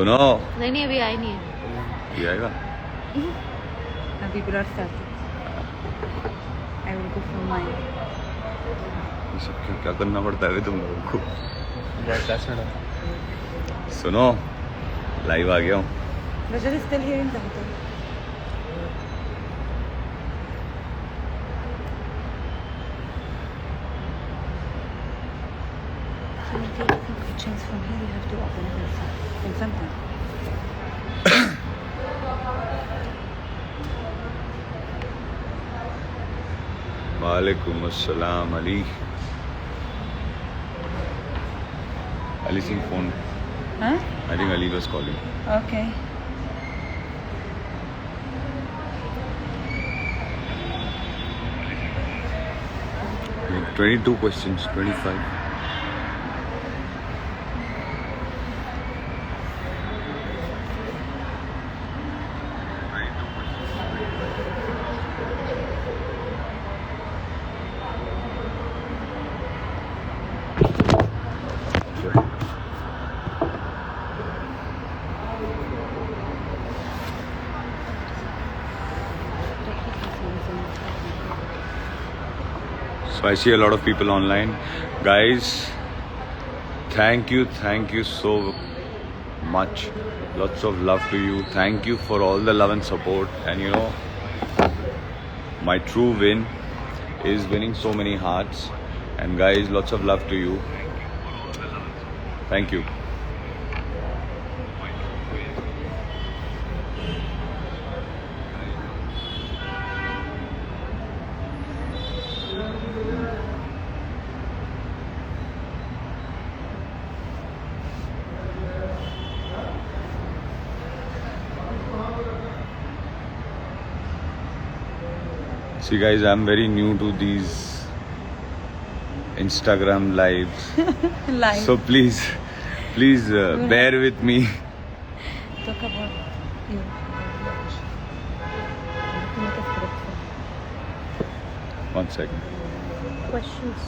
सुनो। नहीं नहीं, अभी आई नहीं है। ये आएगा। अभी blood start. I will go from my. ये सब क्या करना पड़ता है तुम लोगों को? सुनो, लाइव आ गया हूँ। Rajat is still here in Tamil. Can you take some questions from here? You have to open it yourself in some time. वालेकुम अस्सलाम Ali. Ali Singh phone. Huh? I think Ali was calling. Okay. Like 22 questions, 25. So I see a lot of people online. Guys, thank you so much. Lots of love to you. Thank you for all the love and support. And you know, my true win is winning so many hearts. And guys, lots of love to you. Thank you. See guys, I'm very new to these Instagram lives. Live. So please bear with me. Talk about you. Make a script. 1 second. Questions.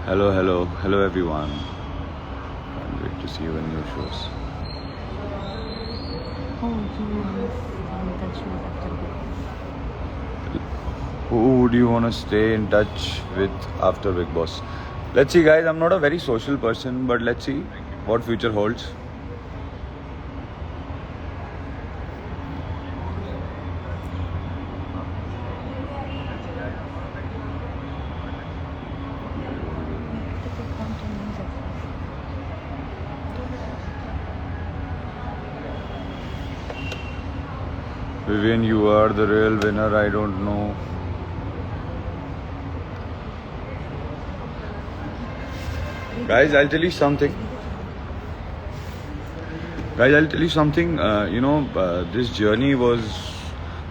Hello everyone. Can't wait to see you in your shows. Oh, you miss in touch with after Big Boss. Who would you want to stay in touch with after Big Boss? Let's see guys, I'm not a very social person, but let's see what future holds. Vivian, you are the real winner. I don't know. Guys, I'll tell you something. This journey was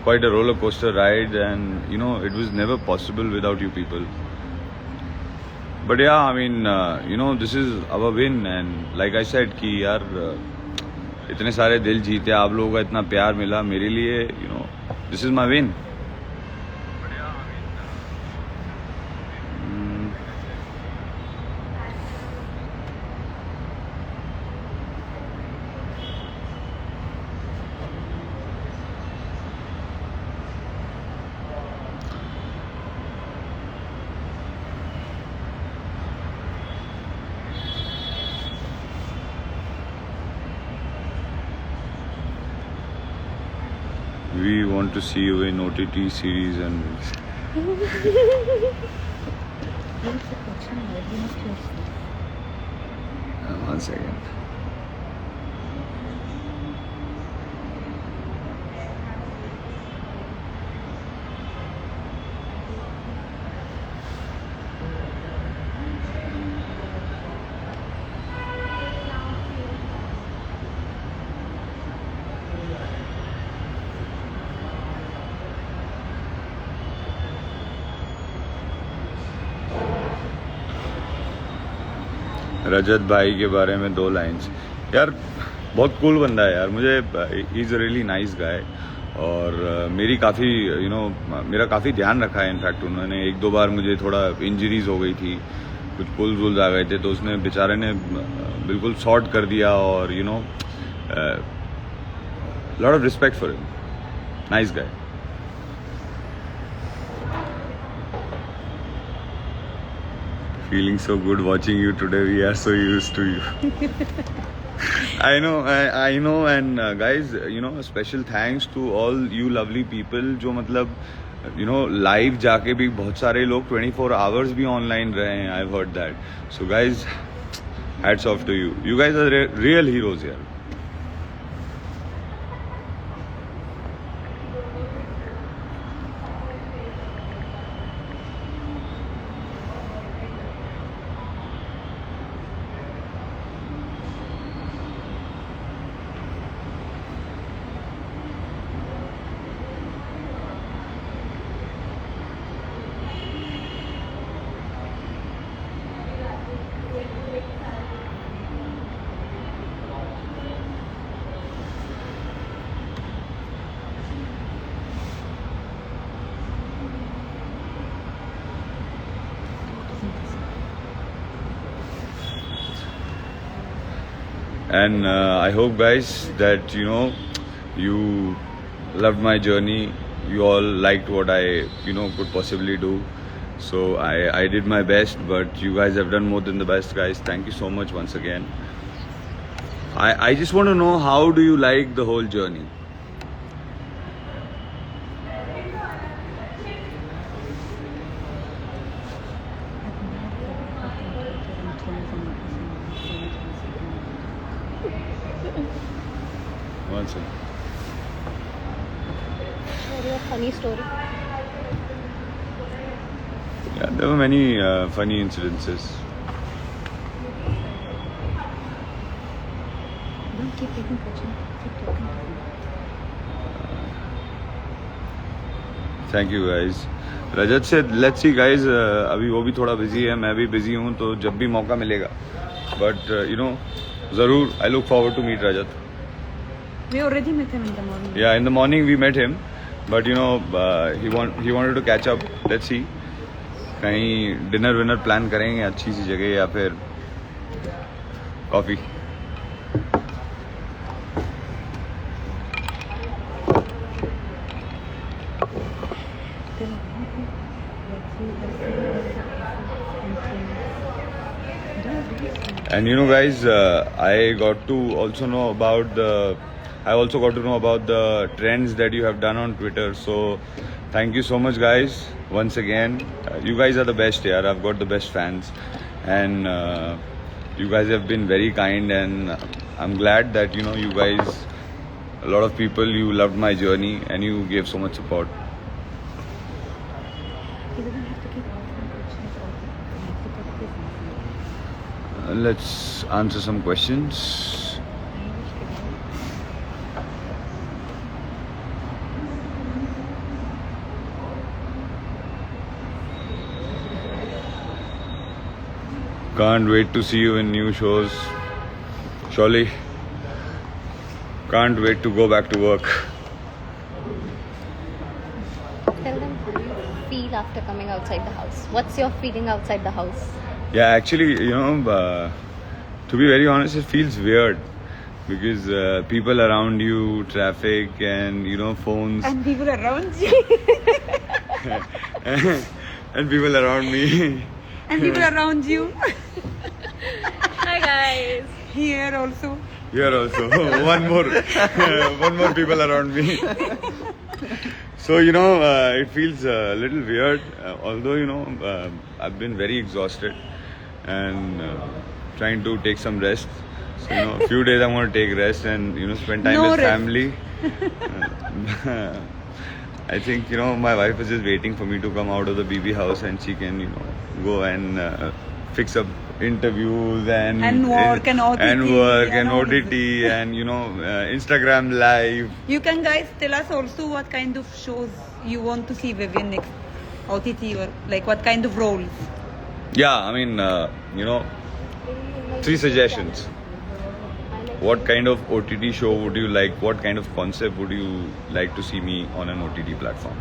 quite a roller coaster ride, and you know, it was never possible without you people. But yeah, I mean, this is our win, and like I said, कि यार इतने सारे दिल जीते, आप लोगों का इतना प्यार मिला मेरे लिए, you know, this is my win. We want to see you in OTT series and What's the question? You must hear. 1 second. रजत भाई के बारे में 2 लाइन्स। यार बहुत कूल बंदा है यार, मुझे he is a really nice guy. और मेरी काफ़ी मेरा काफ़ी ध्यान रखा है. इनफैक्ट उन्होंने एक दो बार मुझे थोड़ा इंजरीज हो गई थी, कुछ पुल्स वुल्स आ गए थे, तो उसने बेचारे ने बिल्कुल सॉर्ट कर दिया. और lot of respect for him. Nice guy. Feeling so good watching you today. We are so used to you. I know, and guys, a special thanks to all you lovely people. जो मतलब, live जाके भी बहुत सारे लोग 24 hours भी online रहे हैं. I've heard that. So guys, hats off to you. You guys are real heroes here. And I hope, guys, that you loved my journey. You all liked what I could possibly do. So I did my best, but you guys have done more than the best, guys. Thank you so much once again. I just want to know, how do you like the whole journey? One second. Share your funny story. Yeah, there were many funny incidences. Don't keep taking questions. Keep talking to me. Thank you guys. Rajat से let's see guys, अभी वो भी थोड़ा busy है, मैं भी busy हूँ, तो जब भी मौका मिलेगा, बट ज़रूर I look forward to meet Rajat. We already met him in the morning. Yeah, in the morning we met him, but he wanted to catch up. Let's see, कहीं डिनर विनर प्लान करेंगे अच्छी सी जगह, या फिर coffee. And guys, I got to also know about the trends that you have done on Twitter. So thank you so much, guys, once again. You guys are the best here. I've got the best fans, and you guys have been very kind, and I'm glad that you guys, a lot of people, you loved my journey and you gave so much support. He doesn't have to keep asking questions all the time. He has to talk to his Let's answer some questions. Can't wait to see you in new shows. Surely. Can't wait to go back to work. Tell them how you feel after coming outside the house. What's your feeling outside the house? Yeah, actually, to be very honest, it feels weird because people around you, traffic, and phones, And people around you. and people around me. And people around you. Hi guys. Here also. Here also, one more people around me. So it feels a little weird. Although I've been very exhausted and trying to take some rest. So a few days I'm going to take rest and spend time No with rest. family. I think my wife is just waiting for me to come out of the BB house and she can go and fix up interviews And work and OTT and work and and all OTT and Instagram live. You can guys tell us also what kind of shows you want to see Vivian next. OTT or like what kind of roles. Yeah, I mean 3 suggestions. what kind of OTT show would you like? What kind of concept would you like to see me on an OTT platform?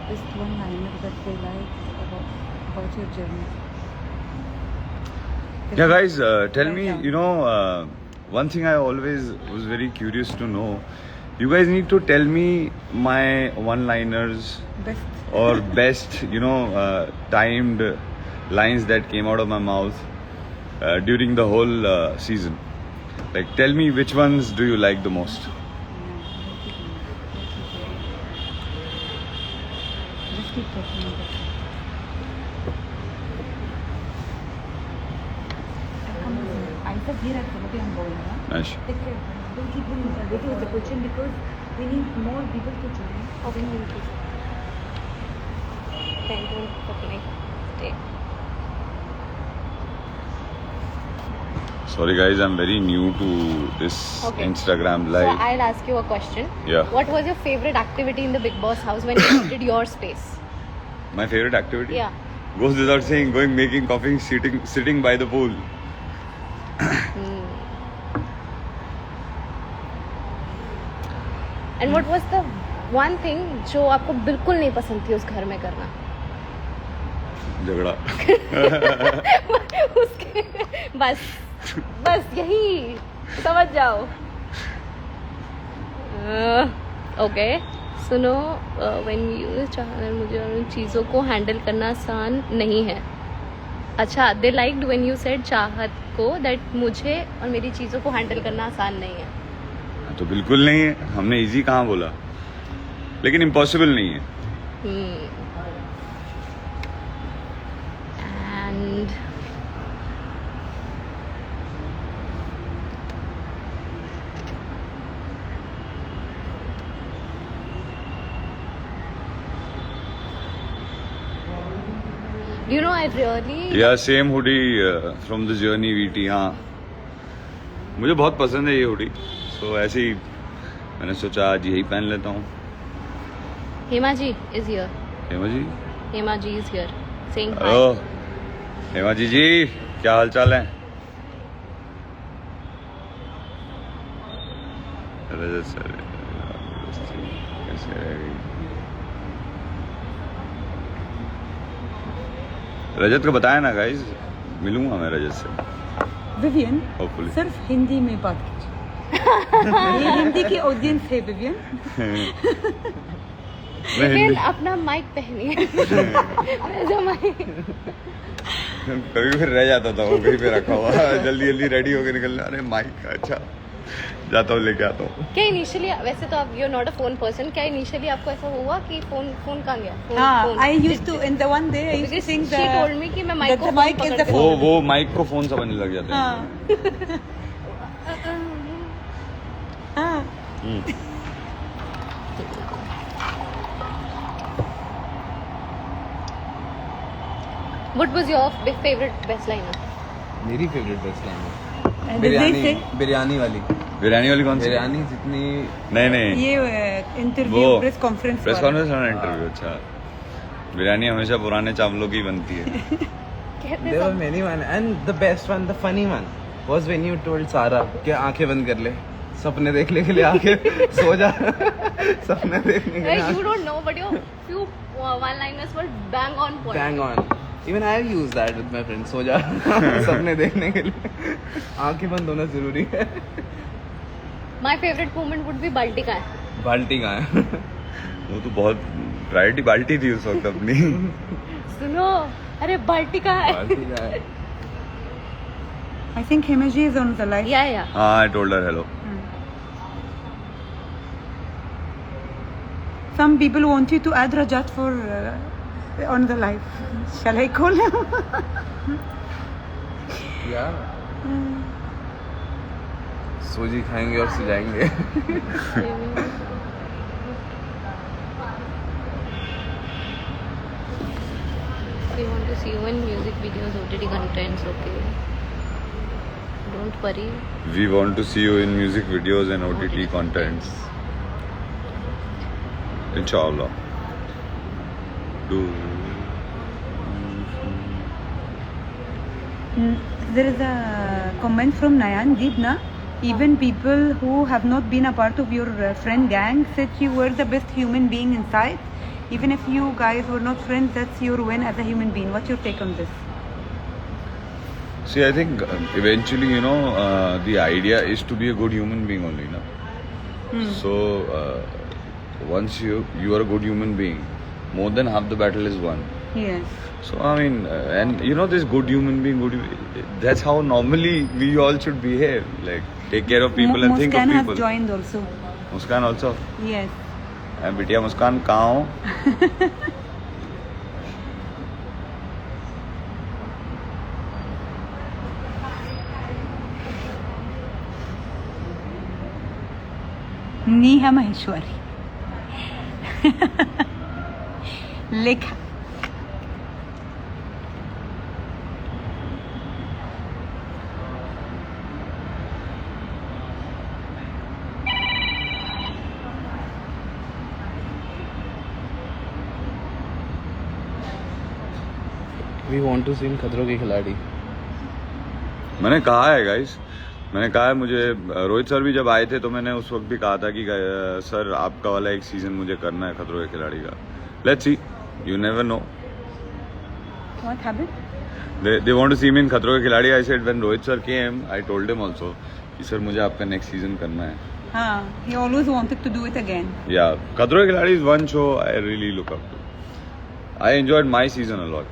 Just one liner that they like about your journey. Yeah, guys, tell me, Yeah. you know, one thing I always was very curious to know. You guys need to tell me my one-liners Best. or best, you know, timed lines that came out of my mouth during the whole season. Like, tell me which ones do you like the most? Just keep talking about it. I said here at Somebody I'm going. Nice. Take care. Don't keep doing waiting with the question because we need more people to join. Okay, thank you. Thank you for coming. Stay. Sorry, guys, I'm very new to this Okay. Instagram So live. I'll ask you a question. Yeah. What was your favorite activity in the Big Boss house when you did your space? My favorite activity? Yeah. Goes without saying, going, making coffee, sitting by the pool. And what was the one thing जो आपको बिल्कुल नहीं पसंद थी उस घर में करना? झगड़ा. उसके बस यही समझ जाओ. ओके सुनो, व्हेन यू चाहना मुझे उन चीज़ों को हैंडल करना आसान नहीं है. अच्छा, दे लाइक्ड व्हेन यू सेड चाहत को दैट मुझे और मेरी चीज़ों को हैंडल करना आसान नहीं है. तो बिल्कुल नहीं है. हमने इजी कहाँ बोला, लेकिन इम्पॉसिबल नहीं है. And you know I really या same hoodie from the journey VT. हाँ, मुझे बहुत पसंद है ये हुडी. सो ऐसे ही मैंने सोचा आज यही पहन लेता हूँ. Hema ji is here. Hema ji. Hema ji is here saying hi. Hello Hema ji, क्या हाल चाल है? रजत सर कैसे रहेगी? रजत को बताया ना गाइस, मिलूंगा मैं रजत से. Vivian Hopefully. सिर्फ हिंदी में बात कीजिए. ये हिंदी की ऑडियंस है विवियन. मैं लेकिन हिंदी अपना माइक पहनिए. जो mic- कभी फिर रह जाता था वो कहीं पे रखा हुआ. जल्दी रेडी होके निकलना. अरे माइक, अच्छा जाता हूँ लेके आता हूँ. क्या इनिशियली, वैसे तो आप you are not a phone person, क्या इनिशियली आपको ऐसा हुआ कि फोन कहाँ गया? हाँ, I used to in the one day I used to Because think she told me कि मैं mic that को the phone mic is पकड़ the के- phone. वो माइक को फोन समझने लग जाते हैं. हाँ. हाँ. What was your big favorite best liner? मेरी फेवरेट बेस्ट लाइन है And did they say biryani वाली. बिरयानी वाली कौन सी? बिरयानी जितनी नहीं ये इंटरव्यू वो प्रेस कॉन्फ्रेंस प्रेस कॉन्फ्रेंस वाला इंटरव्यू. अच्छा, बिरयानी हमेशा पुराने चावलों की बनती है. कहते there were सब many one and the best one, the funny one was when you told Sara कि आंखें बंद कर ले, सपने देखने के लिए आंखें सो जा. सपने देखने के लिए you don't know, but your few one-liners were bang on point. bang on. Even I use that with my friends. सो जा. सपने देखने के लिए आंखें बंद होना जरूरी है. My favorite moment would be बाल्टी का है. बाल्टी कहाँ है? वो तो बहुत प्रायोरिटी बाल्टी थी उस वक्त अपनी. सुनो, अरे बाल्टी का है. बाल्टी कहाँ है? I think Himaji is on the live. या हाँ, I told her hello. Some people want you to add Rajat for on the live. Shall I call him? Yeah. सूजी खाएंगे और सुजाएंगे. We want to see you in music videos, OTT contents, okay? Don't worry. We want to see you in music videos and OTT contents. Inshallah. Do. There is a comment from Nayan Deepna. Even people who have not been a part of your friend gang said you were the best human being inside. Even if you guys were not friends, that's your win as a human being. What's your take on this? See, I think eventually, you know, the idea is to be a good human being only, no? So, once you are a good human being, more than half the battle is won. Yes. So, I mean, and you know, this good human being, that's how normally we all should behave. Like, take care of people and think of Muskan people. has joined also. Muskan also. Yes. And बिटिया मुस्कान कहाँ हो? Neha Maheshwari. Lekha. We want to see in खतरों के खिलाड़ी. मैंने कहा है guys, मैंने कहा है, मुझे रोहित सर भी जब आए थे तो मैंने उस वक्त भी कहा था कि सर आपका वाला एक सीजन मुझे करना है खतरों के खिलाड़ी का. Let's see, you never know. What happened? They want to see me in खतरों के खिलाड़ी. I said when Rohit sir came, I told him also कि सर मुझे आपका नेक्स्ट सीजन करना है. हाँ, he always wanted to do it again. Yeah, खतरों के खिलाड़ी is one show I really look up to. I enjoyed my season a lot.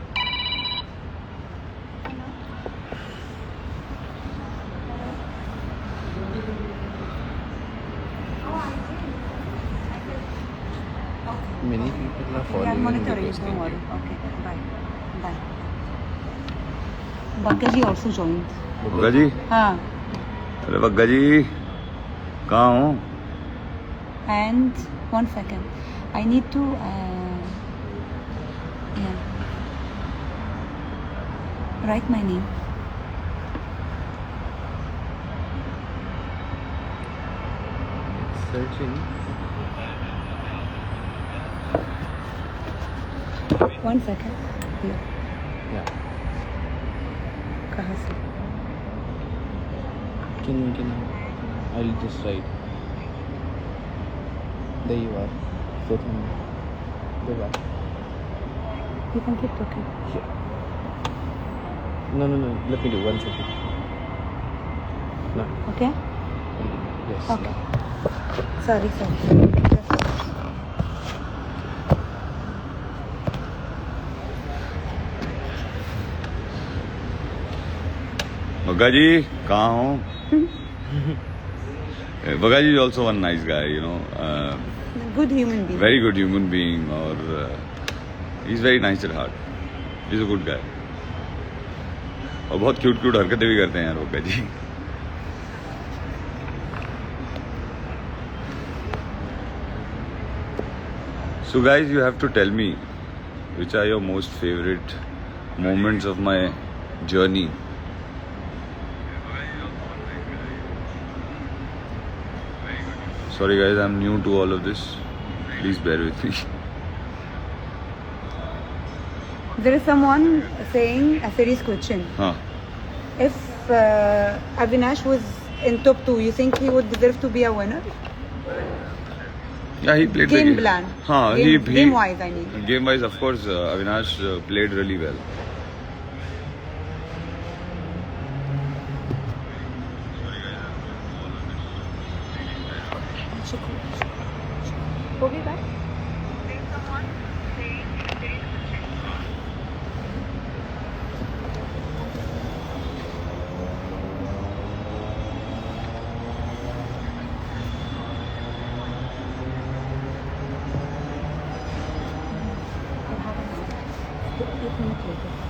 Many people are We are following and monitoring. requesting Don't worry. you. Okay. Bye. Bye. Bagaji also joined. Bagga जी, हाँ. अरे बग्गा जी कहाँ हो? And 1 second. I need to. Yeah. Write my name. Searching. 1 second. Here. Yeah. कहाँ से? Can you? I'll just write. There you are. Fifth one. Go back. You can keep talking. No. Let me do 1 second. No. Okay? Yes. Okay. No. Sorry. Bagga जी कहाँ हो? बग्गा जी is also one nice guy, you know. Good human being. Very good human being, और he's very nice at heart. He's a good guy. और बहुत cute हरकतें भी करते हैं यार बग्गा जी. So guys, you have to tell me which are your most favorite moments of my journey. Sorry guys, I'm new to all of this. Please bear with me. There is someone saying a serious question. हाँ. If Avinash was in top 2, you think he would deserve to be a winner? Yeah, he played the Game game. plan. हाँ, Game wise, I mean. Game wise, of course, Avinash played really well. We'll be back.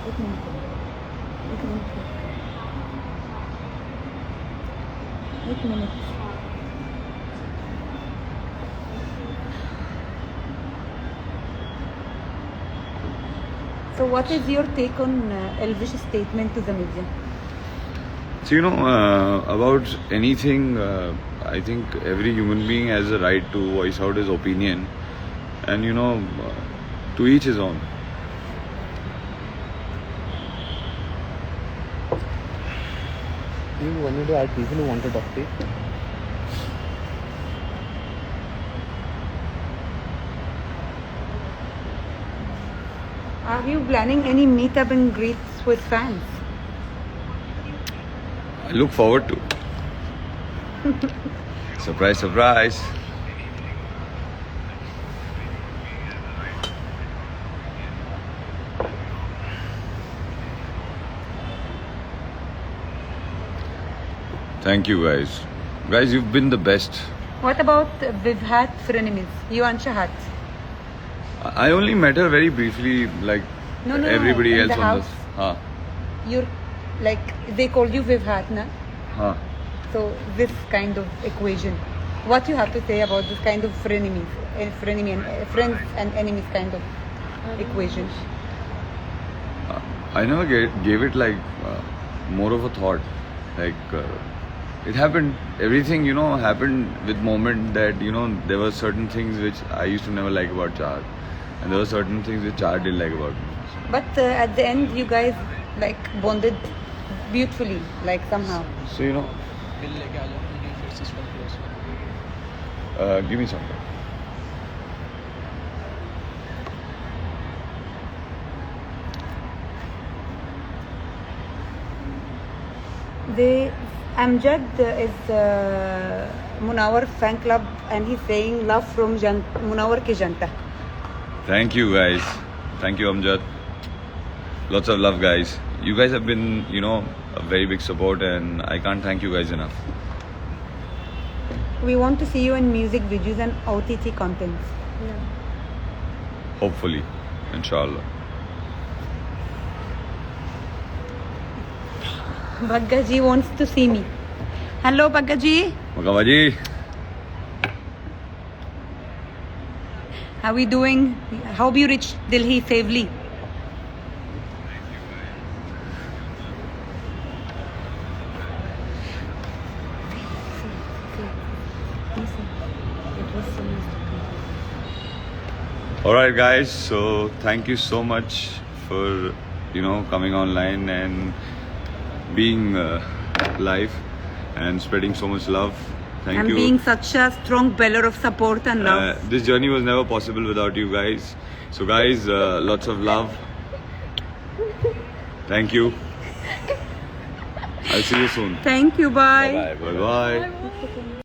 एक minute 8 minutes. So what is your take on Elvish's statement to the media? So, you know, about anything, I think every human being has a right to voice out his opinion, and you know, to each his own. You wanted to add people who want to talk to you? Are you planning any meetup and greets with fans? I look forward to. Surprise, surprise. Thank you, guys. Guys, you've been the best. What about Vivhat frenemies? You and Shahat? I only met her very briefly, like No, everybody in else the on house. this. Huh. You're like, they called you Vivhat, na? Huh. So this kind of equation. What you have to say about this kind of frenemies, frenemy and friends and enemies kind of equation? I never gave it like more of a thought. Like it happened. Everything, you know, happened with moment that, you know, there were certain things which I used to never like about Chahat, and there were certain things which Chahat didn't like about me. But at the end, you guys like bonded beautifully, like somehow. So, you know, give me something. The Amjad is Munawar fan club, and he's saying love from Munawar ki Janta. Thank you, guys. Thank you, Amjad. Lots of love, guys. You guys have been, you know, a very big support, and I can't thank you guys enough. We want to see you in music videos and OTT contents. Hopefully, inshallah. Bhagga ji wants to see me. Hello, Bhagga ji. Makamaji. How we doing? How you reached Delhi safely? All right, guys. So thank you so much for, you know, coming online and being live and spreading so much love. Thank And you. being such a strong pillar of support and love. This journey was never possible without you guys. So, guys, lots of love. Thank you. I'll see you soon. Thank you. Bye. Bye bye.